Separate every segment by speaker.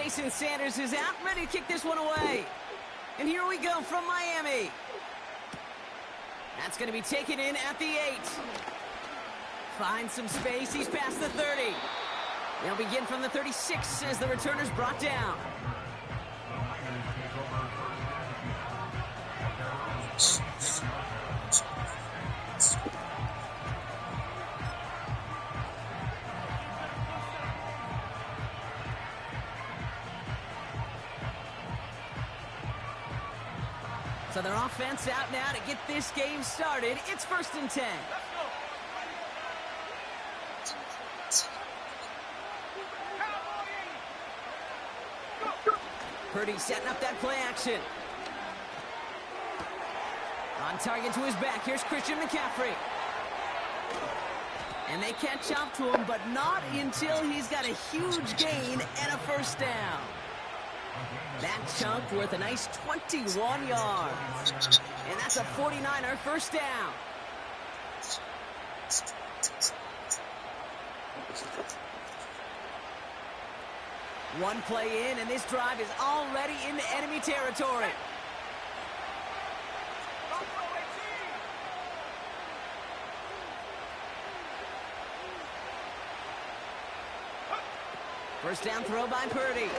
Speaker 1: Jason Sanders is out, ready to kick this one away. And here we go from Miami. That's going to be taken in at the 8. Finds some space. He's past the 30. They'll begin from the 36 as the returner's brought down. So their offense out now to get this game started. It's 1st and 10. Purdy setting up that play action. On target to his back. Here's Christian McCaffrey. And they catch up to him, but not until he's got a huge gain and a 1st down. That chunk worth a nice 21 yards. And that's a 49er 1st down. One play in, and this drive is already into enemy territory. First down throw by Purdy.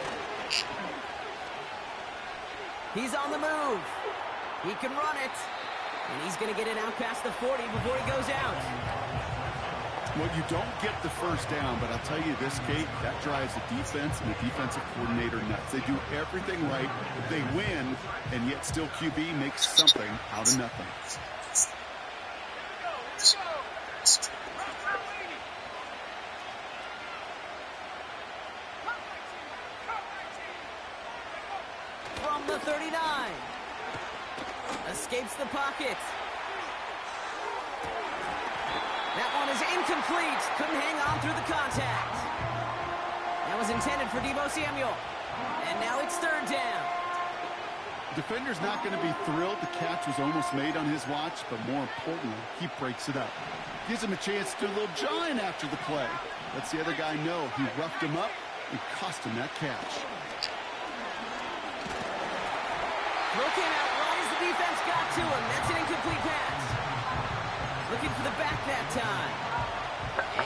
Speaker 1: He's on the move. He can run it. And he's going to get it out past the 40 before he goes out.
Speaker 2: Well, you don't get the 1st down, but I'll tell you this, Kate, that drives the defense and the defensive coordinator nuts. They do everything right. They win, and yet still QB makes something out of nothing.
Speaker 1: From the 39. Escapes the pocket. That one is incomplete. Couldn't hang on through the contact. That was intended for Deebo Samuel. And now it's 3rd down.
Speaker 2: Defender's not going to be thrilled the catch was almost made on his watch, but more importantly, he breaks it up. Gives him a chance to do a little jawing after the play. Lets the other guy know he roughed him up and cost him that catch.
Speaker 1: Throw came out right as the defense got to him. That's an incomplete pass. Looking for the back that time.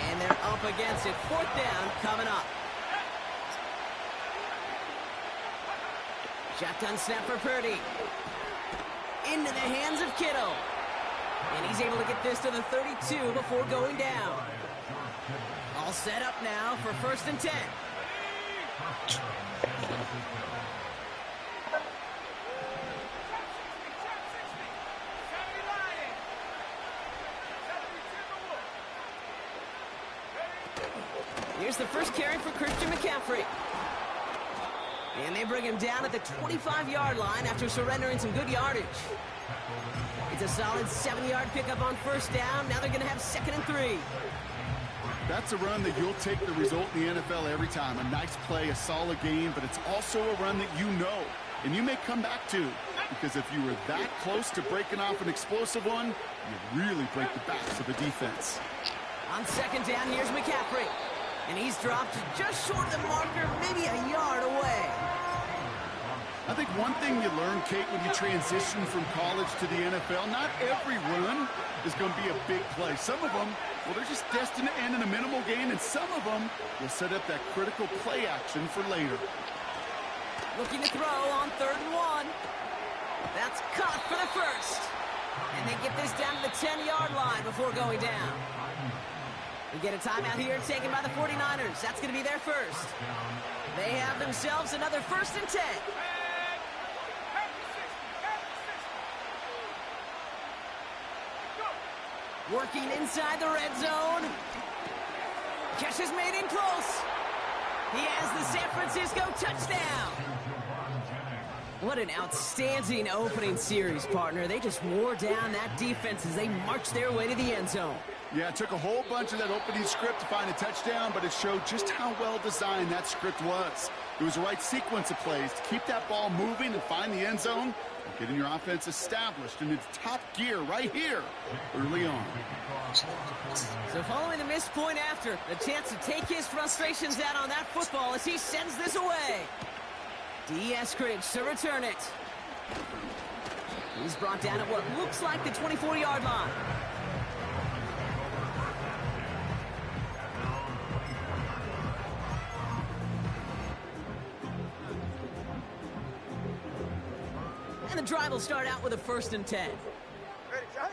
Speaker 1: And they're up against it. 4th down coming up. Shotgun snap for Purdy. Into the hands of Kittle. And he's able to get this to the 32 before going down. All set up now for 1st and 10. Here's the first carry for Christian McCaffrey. And they bring him down at the 25-yard line after surrendering some good yardage. It's a solid 7-yard pickup on 1st down. Now they're going to have 2nd and 3.
Speaker 2: That's a run that you'll take the result in the NFL every time. A nice play, a solid game, but it's also a run that you know and you may come back to. Because if you were that close to breaking off an explosive one, you really break the backs of the defense.
Speaker 1: On 2nd down, here's McCaffrey. And he's dropped just short of the marker, maybe a yard away.
Speaker 2: I think one thing you learn, Kate, when you transition from college to the NFL, not every run is going to be a big play. Some of them, well, they're just destined to end in a minimal gain, and some of them will set up that critical play action for later.
Speaker 1: Looking to throw on 3rd and 1. That's caught for the 1st. And they get this down to the 10-yard line before going down. We get a timeout here taken by the 49ers. That's going to be their 1st. They have themselves another 1st and 10. Working inside the red zone. Catch is made in close. He has the San Francisco touchdown. What an outstanding opening series, partner. They just wore down that defense as they marched their way to the end zone.
Speaker 2: Yeah, it took a whole bunch of that opening script to find a touchdown, but it showed just how well designed that script was. It was the right sequence of plays to keep that ball moving and find the end zone, and getting your offense established in its top gear right here early on.
Speaker 1: So following the missed point after, the chance to take his frustrations out on that football as he sends this away. Eskridge to return it. He's brought down at what looks like the 24-yard line. And the drive will start out with a 1st and 10.
Speaker 3: Ready, shot?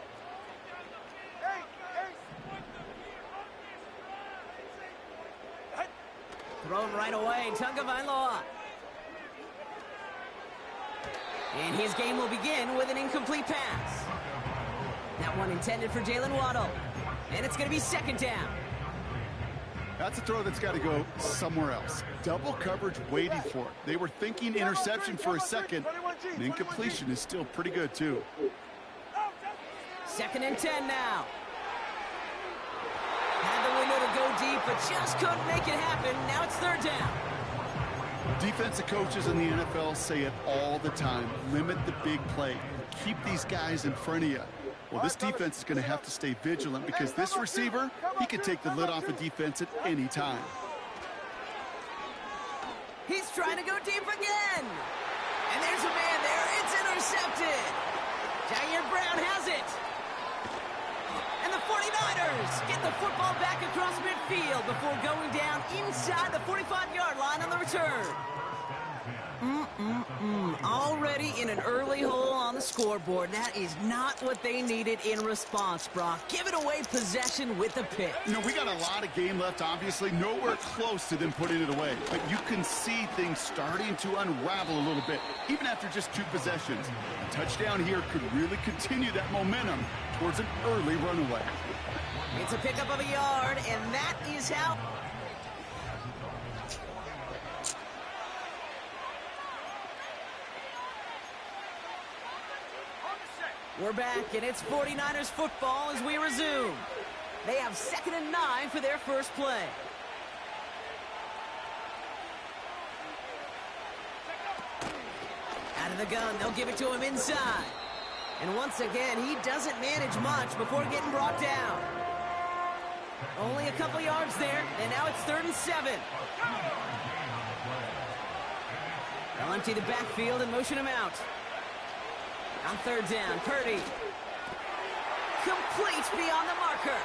Speaker 1: Thrown right away, Tagovailoa. And his game will begin with an incomplete pass. That one intended for Jalen Waddle. And it's going to be 2nd down.
Speaker 2: That's a throw that's got to go somewhere else. Double coverage waiting for it. They were thinking interception for a second. And incompletion is still pretty good, too.
Speaker 1: 2nd and 10 now. Had the window to go deep, but just couldn't make it happen. Now it's 3rd down.
Speaker 2: Defensive coaches in the NFL say it all the time. Limit the big play. Keep these guys in front of you. Well, this defense is going to have to stay vigilant because this receiver, he can take the lid off a defense at any time.
Speaker 1: He's trying to go deep again. And there's a man there. It's intercepted. Jair Brown has it. And the 49ers get the football back across midfield before going down inside the 45-yard line on the return. Already in an early hole on the scoreboard. That is not what they needed in response, Brock. Give it away possession with the pick.
Speaker 2: You know, we got a lot of game left, obviously. Nowhere close to them putting it away. But you can see things starting to unravel a little bit, even after just 2 possessions. A touchdown here could really continue that momentum towards an early runaway.
Speaker 1: It's a pickup of a yard, and that is how... We're back, and it's 49ers football as we resume. They have 2nd and 9 for their first play. Out of the gun, they'll give it to him inside. And once again, he doesn't manage much before getting brought down. Only a couple yards there, and now it's 3rd and 7. They'll empty the backfield and motion him out. On 3rd down, Purdy. Complete beyond the marker.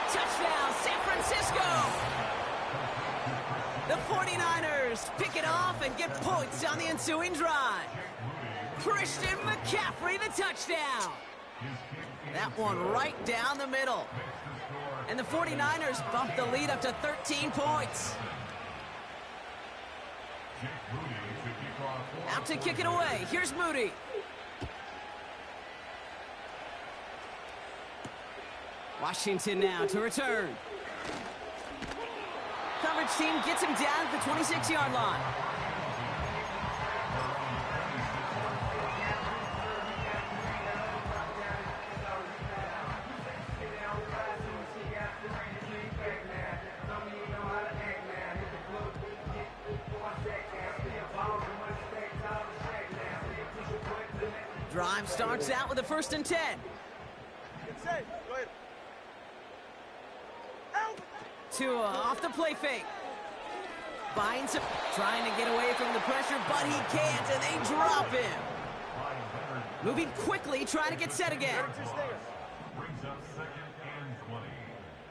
Speaker 1: Touchdown, San Francisco. The 49ers pick it off and get points on the ensuing drive. Christian McCaffrey, the touchdown. That one right down the middle. And the 49ers bump the lead up to 13 points. Out to kick it away. Here's Moody. Washington now to return. Coverage team gets him down at the 26-yard line. Drive starts out with a 1st and 10. Tua off the play fake. Finds him, trying to get away from the pressure, but he can't, and they drop him. Moving quickly, trying to get set again.
Speaker 4: Brings up 2nd and 20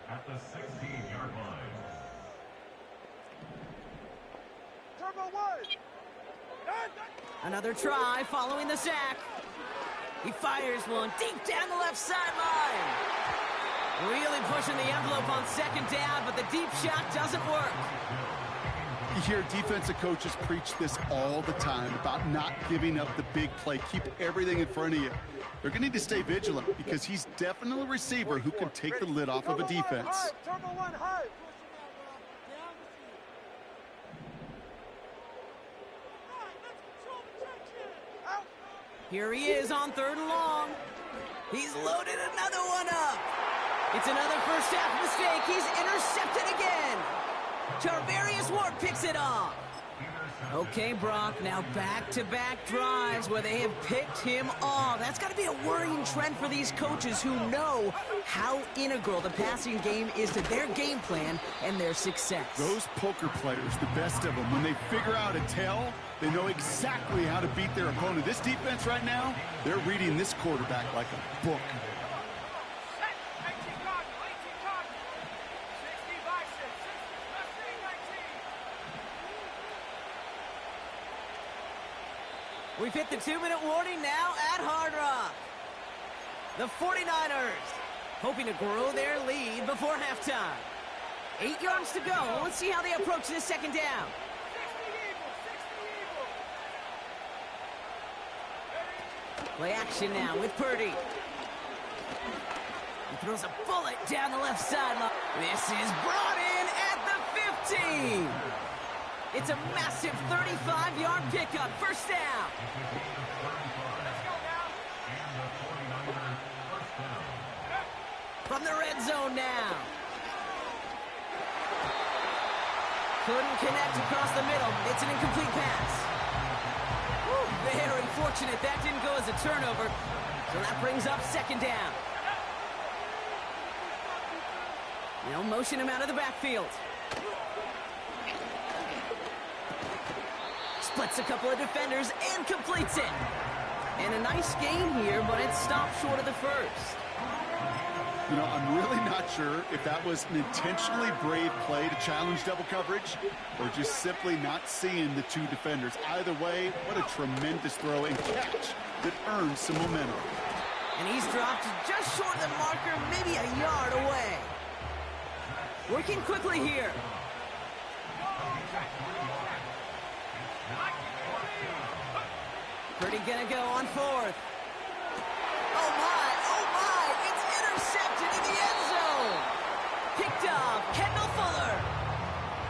Speaker 4: at the 16-yard line.
Speaker 3: Turbo 1.
Speaker 1: Another try following the sack. He fires one deep down the left sideline. Really pushing the envelope on 2nd down, but the deep shot doesn't work.
Speaker 2: You hear defensive coaches preach this all the time about not giving up the big play. Keep everything in front of you. They're going to need to stay vigilant because he's definitely a receiver who can take the lid off of a defense.
Speaker 3: Turbo 1 high.
Speaker 1: Here he is on 3rd and long. He's loaded another one up. It's another first half mistake. He's intercepted again. Charvarius Ward picks it off. Okay, Brock, now back-to-back drives where they have picked him off. That's got to be a worrying trend for these coaches who know how integral the passing game is to their game plan and their success.
Speaker 2: Those poker players, the best of them, when they figure out a tell, they know exactly how to beat their opponent. This defense right now, they're reading this quarterback like a book.
Speaker 1: We've hit the 2-minute warning now at Hard Rock. The 49ers hoping to grow their lead before halftime. 8 yards to go. Let's see how they approach this second down. Play action now with Purdy. He throws a bullet down the left sideline. This is brought in at the 15. It's a massive 35-yard pickup. First down. From the red zone now. Couldn't connect across the middle. It's an incomplete pass. Woo, very fortunate that didn't go as a turnover. So that brings up second down. They'll motion him out of the backfield. Splits a couple of defenders and completes it. And a nice gain here, but it stopped short of the first.
Speaker 2: You know, I'm really not sure if that was an intentionally brave play to challenge double coverage or just simply not seeing the two defenders. Either way, what a tremendous throw and catch that earns some momentum.
Speaker 1: And he's dropped just short of the marker, maybe a yard away. Working quickly here. Purdy gonna go on fourth. Oh my, it's intercepted in the end zone. Picked off, Kendall Fuller.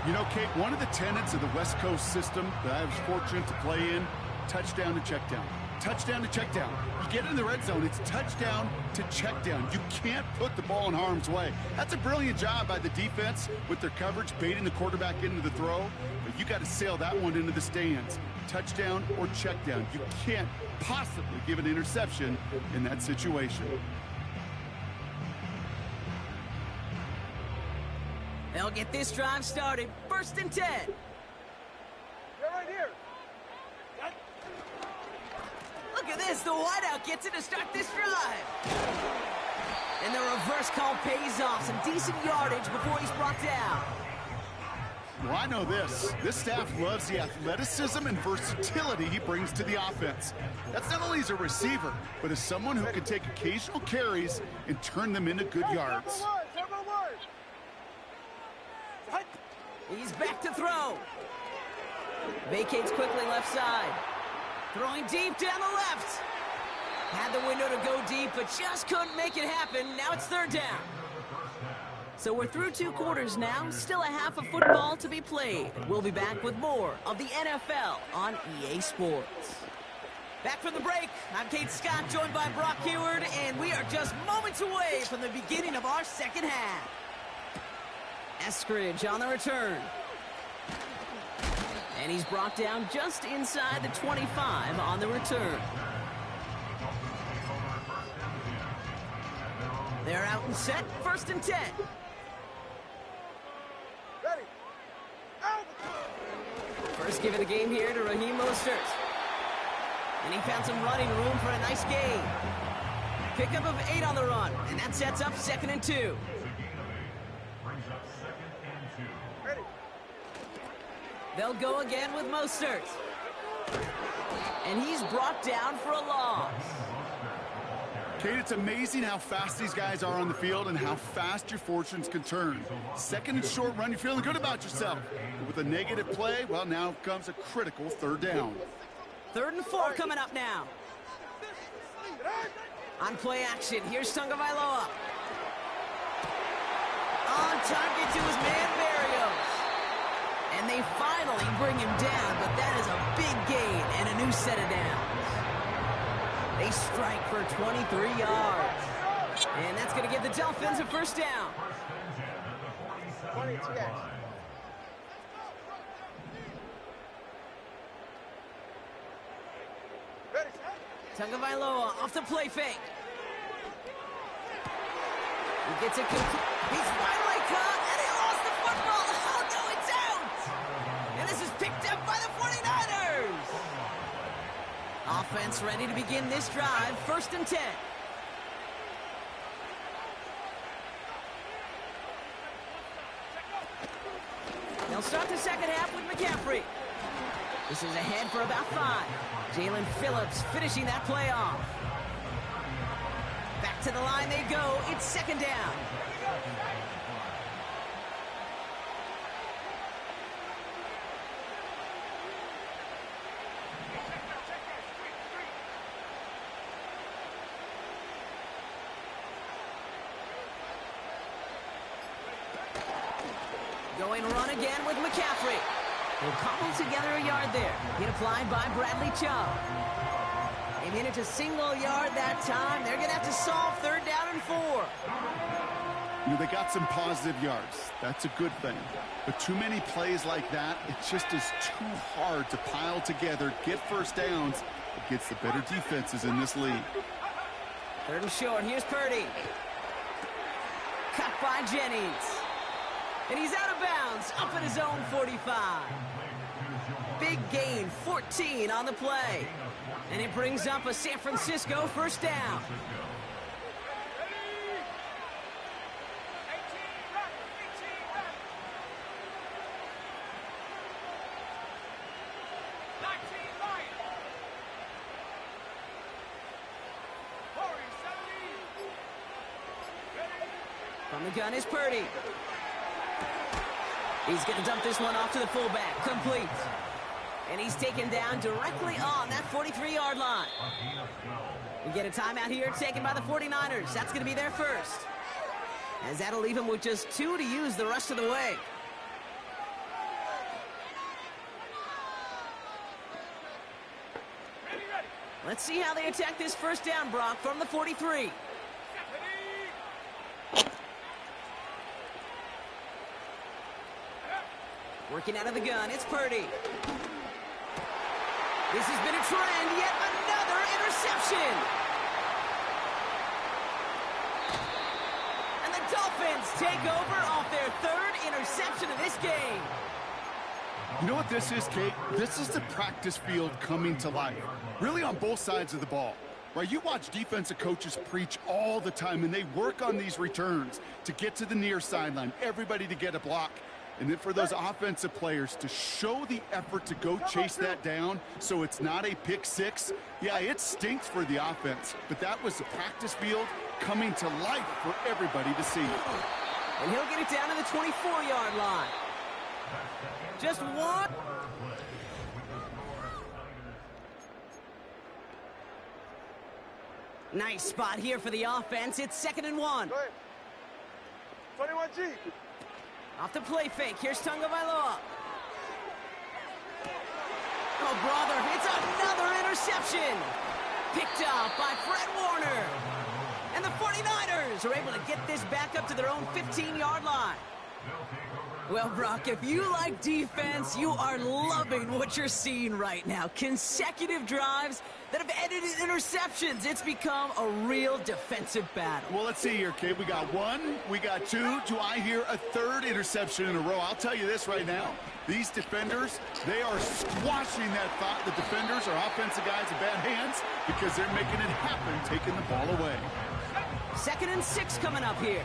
Speaker 2: You know, Kate, one of the tenets of the West Coast system that I was fortunate to play in, touchdown to check down. Touchdown to check down. You get in the red zone, it's touchdown to check down. You can't put the ball in harm's way. That's a brilliant job by the defense with their coverage, baiting the quarterback into the throw. But you got to sail that one into the stands. Touchdown or check down. You can't possibly give an interception in that situation.
Speaker 1: They'll get this drive started. 1st and 10.
Speaker 3: You're right here.
Speaker 1: Look at this. The wideout gets it to start this drive. And the reverse call pays off. Some decent yardage before he's brought down.
Speaker 2: Well, I know this. This staff loves the athleticism and versatility he brings to the offense. That's not only as a receiver, but as someone who can take occasional carries and turn them into good yards.
Speaker 3: Number one.
Speaker 1: He's back to throw. Vacates quickly left side. Throwing deep down the left. Had the window to go deep, but just couldn't make it happen. Now it's 3rd down. So we're through 2 quarters now. Still a half of football to be played. We'll be back with more of the NFL on EA Sports. Back from the break, I'm Kate Scott, joined by Brock Heward, and we are just moments away from the beginning of our second half. Eskridge on the return. And he's brought down just inside the 25 on the return. They're out and set. 1st and 10.
Speaker 3: Ready. Out.
Speaker 1: First give of the game here to Raheem Mostert. And he found some running room for a nice gain. Pickup of 8 on the run. And that sets up 2nd and 2.
Speaker 3: Ready.
Speaker 1: They'll go again with Mostert. And he's brought down for a loss.
Speaker 2: Kate, it's amazing how fast these guys are on the field and how fast your fortunes can turn. 2nd and short run, you're feeling good about yourself. But with a negative play, well, now comes a critical 3rd down.
Speaker 1: 3rd and 4 coming up now. On play action, here's Tagovailoa. On target to his man, Barrios. And they finally bring him down, but that is a big gain and a new set of downs. They strike for 23 yards. And that's going to give the Dolphins a 1st down.
Speaker 3: 20 TX.
Speaker 1: Tagovailoa off the play fake. He gets it complete. He's finally caught, and he lost the football. Oh, no, it's out. And this is picked up by the 49ers. Offense ready to begin this drive. 1st and 10. They'll start the second half with McCaffrey. This is ahead for about 5. Jalen Phillips finishing that play off. Back to the line they go. It's 2nd down. Going run again with McCaffrey. He'll cobble together a yard there. Hit applied by Bradley Chubb. They made it to single yard that time. They're going to have to solve 3rd down and 4.
Speaker 2: You know, they got some positive yards. That's a good thing. But too many plays like that, it just is too hard to pile together, get 1st downs against the better defenses in this league.
Speaker 1: 3rd and short. Here's Purdy. Cut by Jennings. And he's out of bounds, up at his own 45. Big gain, 14 on the play. And it brings up a San Francisco 1st down. From the gun is Purdy. He's going to dump this one off to the fullback. Complete. And he's taken down directly on that 43-yard line. We get a timeout here taken by the 49ers. That's going to be their first. As that'll leave him with just 2 to use the rest of the way. Let's see how they attack this 1st down, Brock, from the 43. Working out of the gun, it's Purdy. This has been a trend, yet another interception. And the Dolphins take over off their 3rd interception of this game.
Speaker 2: You know what this is, Kate? This is the practice field coming to life, really on both sides of the ball. Right, you watch defensive coaches preach all the time, and they work on these returns to get to the near sideline, everybody to get a block. And then for those offensive players to show the effort to go chase that down so it's not a pick 6, yeah, it stinks for the offense. But that was the practice field coming to life for everybody to see.
Speaker 1: And he'll get it down to the 24-yard line. Just one. Nice spot here for the offense. It's 2nd and 1.
Speaker 3: 21G.
Speaker 1: Off the play fake. Here's Tagovailoa. Oh, brother. It's another interception. Picked up by Fred Warner. And the 49ers are able to get this back up to their own 15-yard line. Well, Brock, if you like defense, you are loving what you're seeing right now. Consecutive drives that have ended in interceptions. It's become a real defensive battle.
Speaker 2: Well, let's see here, kid. We got 1, we got 2. Do I hear a 3rd interception in a row? I'll tell you this right now. These defenders, they are squashing that thought. The defenders are offensive guys in bad hands because they're making it happen, taking the ball away.
Speaker 1: 2nd and 6 coming up here.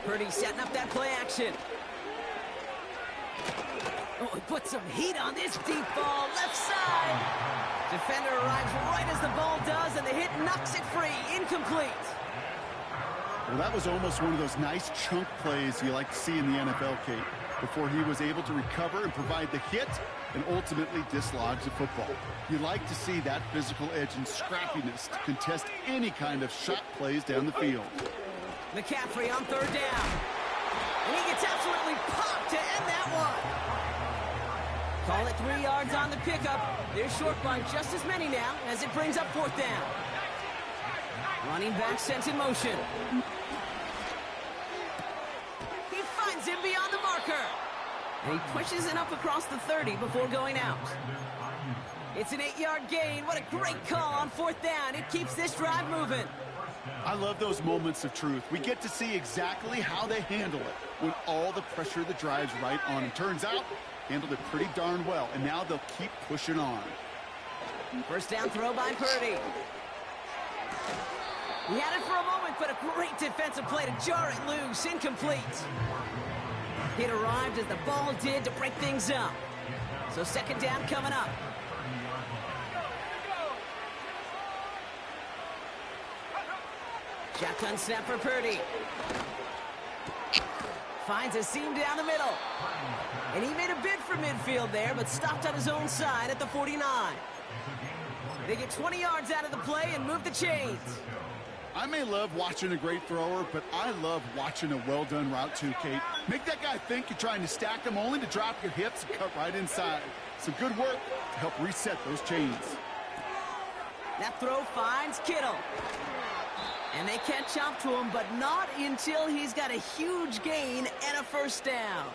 Speaker 1: Purdy setting up that play action. Oh, he put some heat on this deep ball, left side. Defender arrives right as the ball does, and the hit knocks it free, incomplete.
Speaker 2: Well, that was almost one of those nice chunk plays you like to see in the NFL, Kate, before he was able to recover and provide the hit and ultimately dislodge the football. You like to see that physical edge and scrappiness to contest any kind of shot plays down the field.
Speaker 1: McCaffrey on 3rd down. And he gets absolutely popped to end that one. Call it 3 yards on the pickup. They're short by just as many now as it brings up 4th down. Running back sent in motion. He finds him beyond the marker. And he pushes it up across the 30 before going out. It's an 8-yard gain. What a great call on 4th down. It keeps this drive moving.
Speaker 2: I love those moments of truth. We get to see exactly how they handle it when all the pressure of the drive's right on them. Turns out, handled it pretty darn well, and now they'll keep pushing on.
Speaker 1: 1st down throw by Purdy. He had it for a moment, but a great defensive play to jar it loose. Incomplete. It arrived as the ball did to break things up. So 2nd down coming up. Shotgun snap for Purdy. Finds a seam down the middle. And he made a bid for midfield there, but stopped on his own side at the 49. They get 20 yards out of the play and move the chains.
Speaker 2: I may love watching a great thrower, but I love watching a well-done route too, Kate. Make that guy think you're trying to stack him only to drop your hips and cut right inside. Some good work to help reset those chains.
Speaker 1: That throw finds Kittle. And they catch up to him, but not until he's got a huge gain and a 1st down.